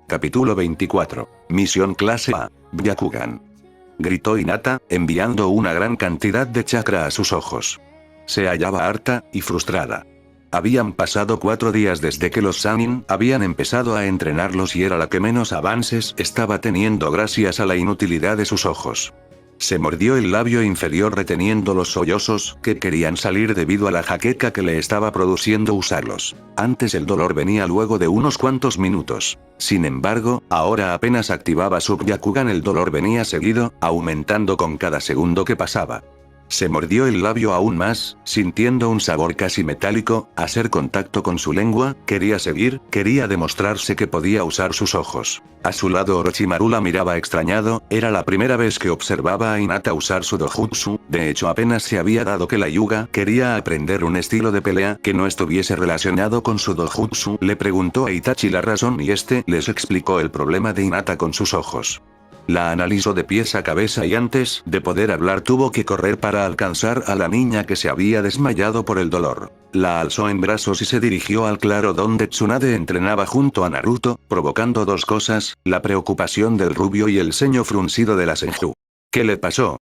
Capítulo 24. Misión clase A. Byakugan. Gritó Hinata, enviando una gran cantidad de chakra a sus ojos. Se hallaba harta y frustrada. Habían pasado 4 días desde que los Sannin habían empezado a entrenarlos y era la que menos avances estaba teniendo gracias a la inutilidad de sus ojos. Se mordió el labio inferior reteniendo los sollozos que querían salir debido a la jaqueca que le estaba produciendo usarlos. Antes el dolor venía luego de unos cuantos minutos. Sin embargo, ahora apenas activaba su Byakugan el dolor venía seguido, aumentando con cada segundo que pasaba. Se mordió el labio aún más, sintiendo un sabor casi metálico, hacer contacto con su lengua, quería seguir, quería demostrarse que podía usar sus ojos. A su lado Orochimaru la miraba extrañado, era la primera vez que observaba a Hinata usar su dojutsu, de hecho apenas se había dado que la Hyuga quería aprender un estilo de pelea que no estuviese relacionado con su dojutsu, le preguntó a Itachi la razón y este les explicó el problema de Hinata con sus ojos. La analizó de pies a cabeza y antes de poder hablar tuvo que correr para alcanzar a la niña que se había desmayado por el dolor. La alzó en brazos y se dirigió al claro donde Tsunade entrenaba junto a Naruto, provocando 2 cosas, la preocupación del rubio y el ceño fruncido de la Senju. ¿Qué le pasó?,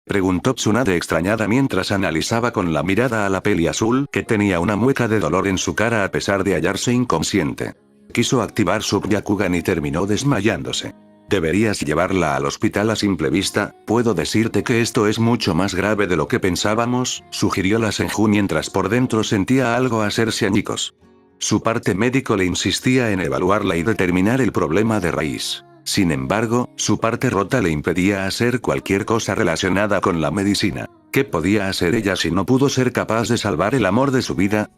preguntó Tsunade extrañada mientras analizaba con la mirada a la peli azul que tenía una mueca de dolor en su cara a pesar de hallarse inconsciente. Quiso activar su Byakugan y terminó desmayándose. Deberías llevarla al hospital a simple vista, puedo decirte que esto es mucho más grave de lo que pensábamos, sugirió la Senju mientras por dentro sentía algo hacerse añicos. Su parte médico le insistía en evaluarla y determinar el problema de raíz. Sin embargo, su parte rota le impedía hacer cualquier cosa relacionada con la medicina. ¿Qué podía hacer ella si no pudo ser capaz de salvar el amor de su vida?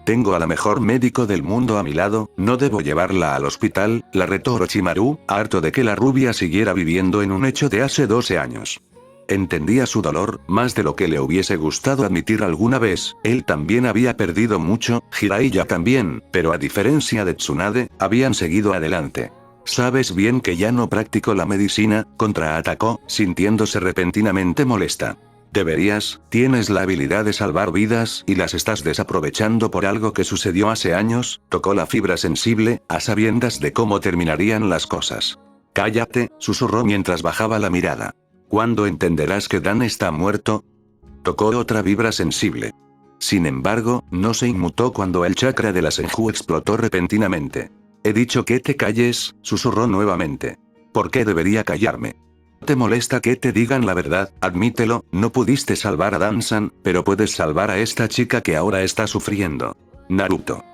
Tengo a la mejor médico del mundo a mi lado, no debo llevarla al hospital, la retó Orochimaru, harto de que la rubia siguiera viviendo en un hecho de hace 12 años. Entendía su dolor, más de lo que le hubiese gustado admitir alguna vez, él también había perdido mucho, Jiraiya también, pero a diferencia de Tsunade, habían seguido adelante. Sabes bien que ya no practico la medicina, contraatacó, sintiéndose repentinamente molesta. Tienes la habilidad de salvar vidas y las estás desaprovechando por algo que sucedió hace años, tocó la fibra sensible, a sabiendas de cómo terminarían las cosas. Cállate, susurró mientras bajaba la mirada. ¿Cuándo entenderás que Dan está muerto? Tocó otra vibra sensible. Sin embargo, no se inmutó cuando el chakra de la Senju explotó repentinamente. He dicho que te calles, susurró nuevamente. ¿Por qué debería callarme? ¿Te molesta que te digan la verdad? Admítelo, no pudiste salvar a Dan-san, pero puedes salvar a esta chica que ahora está sufriendo. Naruto.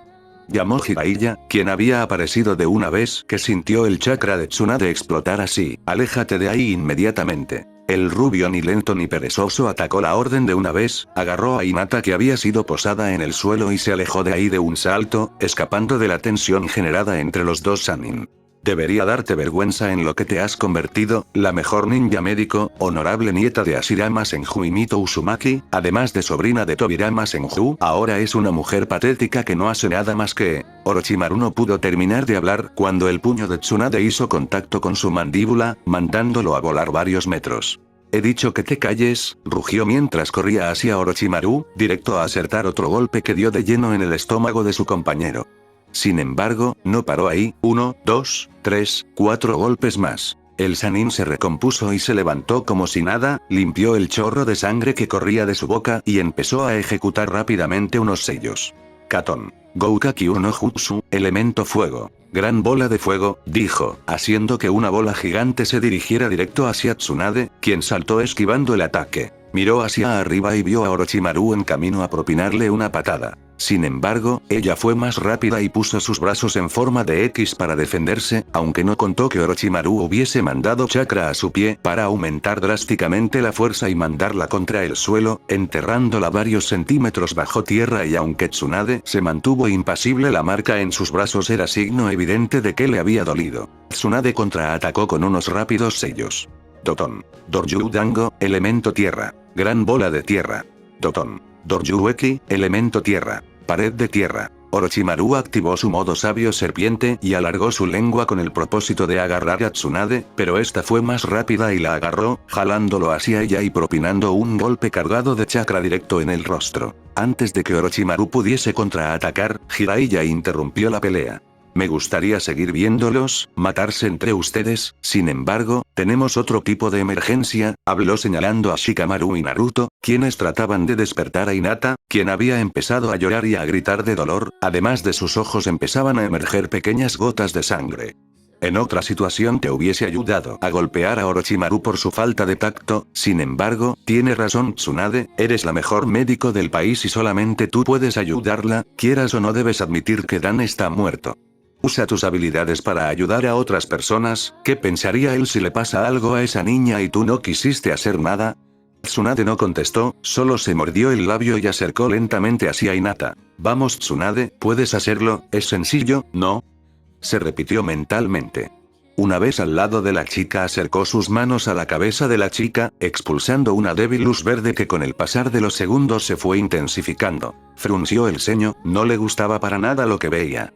Llamó Jiraiya, quien había aparecido de una vez que sintió el chakra de Tsunade explotar así. Aléjate de ahí inmediatamente. El rubio ni lento ni perezoso atacó la orden de una vez, agarró a Hinata que había sido posada en el suelo y se alejó de ahí de un salto, escapando de la tensión generada entre los 2 Sannin. Debería darte vergüenza en lo que te has convertido, la mejor ninja médico, honorable nieta de Hashirama Senju y Mito Uzumaki, además de sobrina de Tobirama Senju, ahora es una mujer patética que no hace nada más que... Orochimaru no pudo terminar de hablar cuando el puño de Tsunade hizo contacto con su mandíbula, mandándolo a volar varios metros. He dicho que te calles, rugió mientras corría hacia Orochimaru, directo a acertar otro golpe que dio de lleno en el estómago de su compañero. Sin embargo, no paró ahí, 1, 2, 3, 4 golpes más. El Sannin se recompuso y se levantó como si nada, limpió el chorro de sangre que corría de su boca y empezó a ejecutar rápidamente unos sellos. Katon. Goukakyu no Jutsu, elemento fuego. Gran bola de fuego, dijo, haciendo que una bola gigante se dirigiera directo hacia Tsunade, quien saltó esquivando el ataque. Miró hacia arriba y vio a Orochimaru en camino a propinarle una patada. Sin embargo, ella fue más rápida y puso sus brazos en forma de X para defenderse, aunque no contó que Orochimaru hubiese mandado chakra a su pie para aumentar drásticamente la fuerza y mandarla contra el suelo, enterrándola varios centímetros bajo tierra, y aunque Tsunade se mantuvo impasible, la marca en sus brazos era signo evidente de que le había dolido. Tsunade contraatacó con unos rápidos sellos. Doton. Doryu Dango, elemento tierra. Gran bola de tierra. Doton. Doryu Eki, elemento tierra. Pared de tierra. Orochimaru activó su modo sabio serpiente y alargó su lengua con el propósito de agarrar a Tsunade, pero esta fue más rápida y la agarró, jalándolo hacia ella y propinando un golpe cargado de chakra directo en el rostro. Antes de que Orochimaru pudiese contraatacar, Jiraiya interrumpió la pelea. Me gustaría seguir viéndolos matarse entre ustedes, sin embargo, tenemos otro tipo de emergencia, habló señalando a Shikamaru y Naruto, quienes trataban de despertar a Hinata, quien había empezado a llorar y a gritar de dolor, además de sus ojos empezaban a emerger pequeñas gotas de sangre. En otra situación te hubiese ayudado a golpear a Orochimaru por su falta de tacto, sin embargo, tiene razón Tsunade, eres la mejor médico del país y solamente tú puedes ayudarla, quieras o no debes admitir que Dan está muerto. Usa tus habilidades para ayudar a otras personas, ¿qué pensaría él si le pasa algo a esa niña y tú no quisiste hacer nada? Tsunade no contestó, solo se mordió el labio y acercó lentamente hacia Hinata. Vamos Tsunade, puedes hacerlo, es sencillo, ¿no? Se repitió mentalmente. Una vez al lado de la chica acercó sus manos a la cabeza de la chica, expulsando una débil luz verde que con el pasar de los segundos se fue intensificando. Frunció el ceño, no le gustaba para nada lo que veía.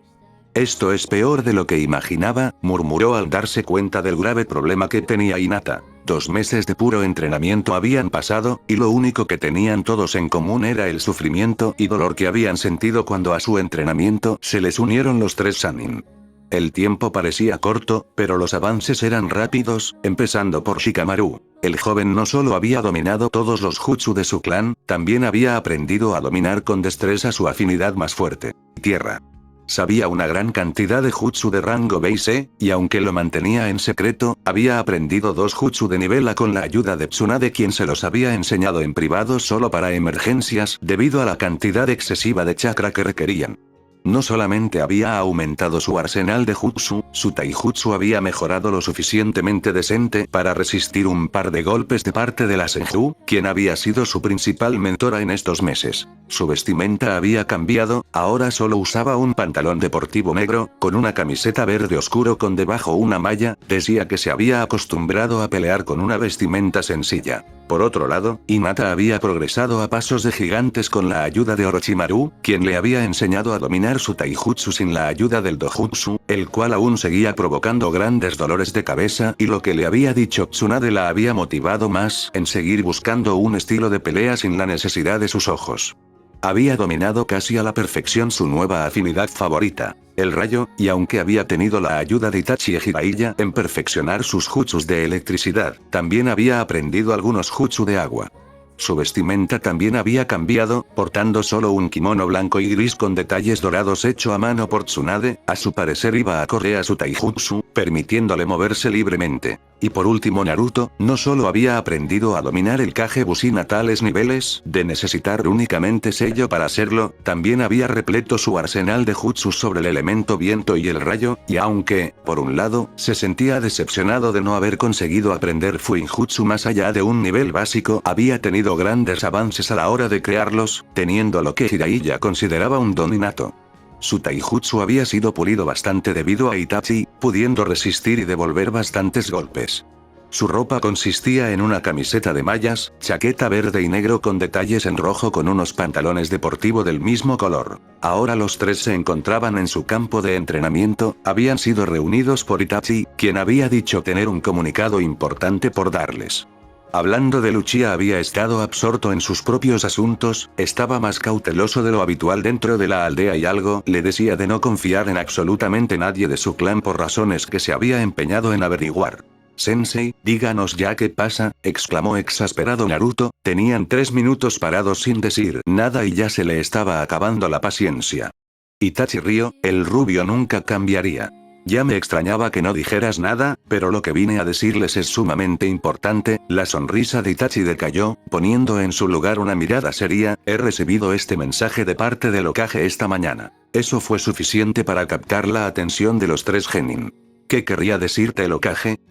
Esto es peor de lo que imaginaba, murmuró al darse cuenta del grave problema que tenía Hinata. 2 meses de puro entrenamiento habían pasado, y lo único que tenían todos en común era el sufrimiento y dolor que habían sentido cuando a su entrenamiento se les unieron los 3 Sannin. El tiempo parecía corto, pero los avances eran rápidos, empezando por Shikamaru. El joven no solo había dominado todos los jutsu de su clan, también había aprendido a dominar con destreza su afinidad más fuerte. Tierra. Sabía una gran cantidad de jutsu de rango Beise, y aunque lo mantenía en secreto, había aprendido 2 jutsu de nivel A con la ayuda de Tsunade, quien se los había enseñado en privado solo para emergencias, debido a la cantidad excesiva de chakra que requerían. No solamente había aumentado su arsenal de jutsu, su taijutsu había mejorado lo suficientemente decente para resistir un par de golpes de parte de la Senju, quien había sido su principal mentora en estos meses. Su vestimenta había cambiado, ahora solo usaba un pantalón deportivo negro, con una camiseta verde oscuro con debajo una malla, decía que se había acostumbrado a pelear con una vestimenta sencilla. Por otro lado, Hinata había progresado a pasos de gigantes con la ayuda de Orochimaru, quien le había enseñado a dominar su taijutsu sin la ayuda del dojutsu, el cual aún seguía provocando grandes dolores de cabeza, y lo que le había dicho Tsunade la había motivado más en seguir buscando un estilo de pelea sin la necesidad de sus ojos. Había dominado casi a la perfección su nueva afinidad favorita, el rayo, y aunque había tenido la ayuda de Itachi y Jiraiya en perfeccionar sus jutsus de electricidad, también había aprendido algunos jutsu de agua. Su vestimenta también había cambiado, portando solo un kimono blanco y gris con detalles dorados hecho a mano por Tsunade, a su parecer iba acorde a su taijutsu, permitiéndole moverse libremente. Y por último Naruto, no solo había aprendido a dominar el Kage Bunshin a tales niveles, de necesitar únicamente sello para hacerlo, también había repleto su arsenal de jutsu sobre el elemento viento y el rayo, y aunque, por un lado, se sentía decepcionado de no haber conseguido aprender Fuinjutsu más allá de un nivel básico, había tenido grandes avances a la hora de crearlos, teniendo lo que Jiraiya consideraba un don innato. Su taijutsu había sido pulido bastante debido a Itachi, pudiendo resistir y devolver bastantes golpes. Su ropa consistía en una camiseta de mallas, chaqueta verde y negro con detalles en rojo con unos pantalones deportivo del mismo color. Ahora los 3 se encontraban en su campo de entrenamiento, habían sido reunidos por Itachi, quien había dicho tener un comunicado importante por darles. Hablando de Lucia había estado absorto en sus propios asuntos, estaba más cauteloso de lo habitual dentro de la aldea y algo le decía de no confiar en absolutamente nadie de su clan por razones que se había empeñado en averiguar. Sensei, díganos ya qué pasa, exclamó exasperado Naruto, tenían 3 minutos parados sin decir nada y ya se le estaba acabando la paciencia. Itachi rió, el rubio nunca cambiaría. Ya me extrañaba que no dijeras nada, pero lo que vine a decirles es sumamente importante. La sonrisa de Itachi decayó, poniendo en su lugar una mirada seria. He recibido este mensaje de parte del Hokage esta mañana. Eso fue suficiente para captar la atención de los 3 genin. ¿Qué querría decirte el Hokage?,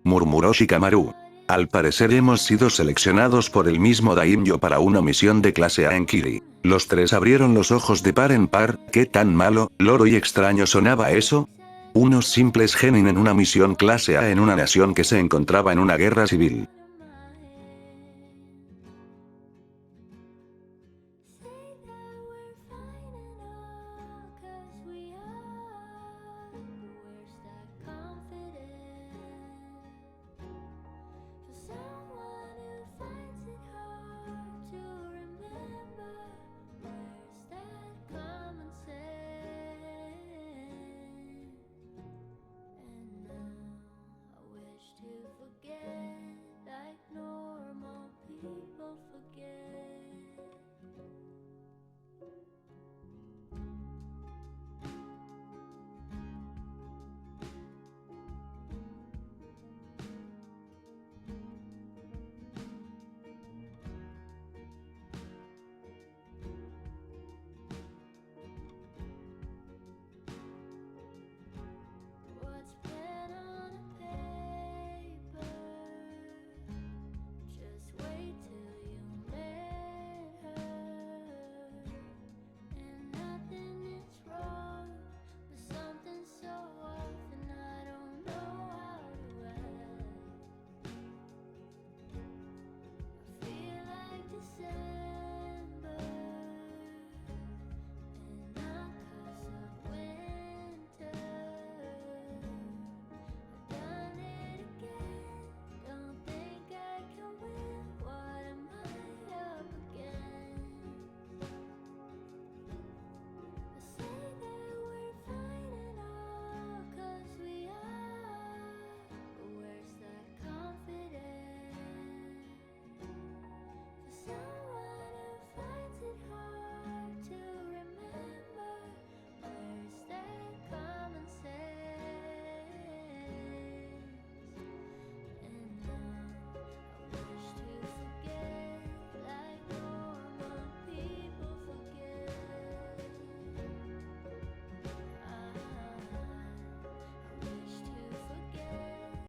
murmuró Shikamaru. Al parecer hemos sido seleccionados por el mismo Daimyo para una misión de clase A en Kiri. Los 3 abrieron los ojos de par en par. ¿Qué tan malo, loro y extraño sonaba eso? Unos simples genin en una misión clase A en una nación que se encontraba en una guerra civil.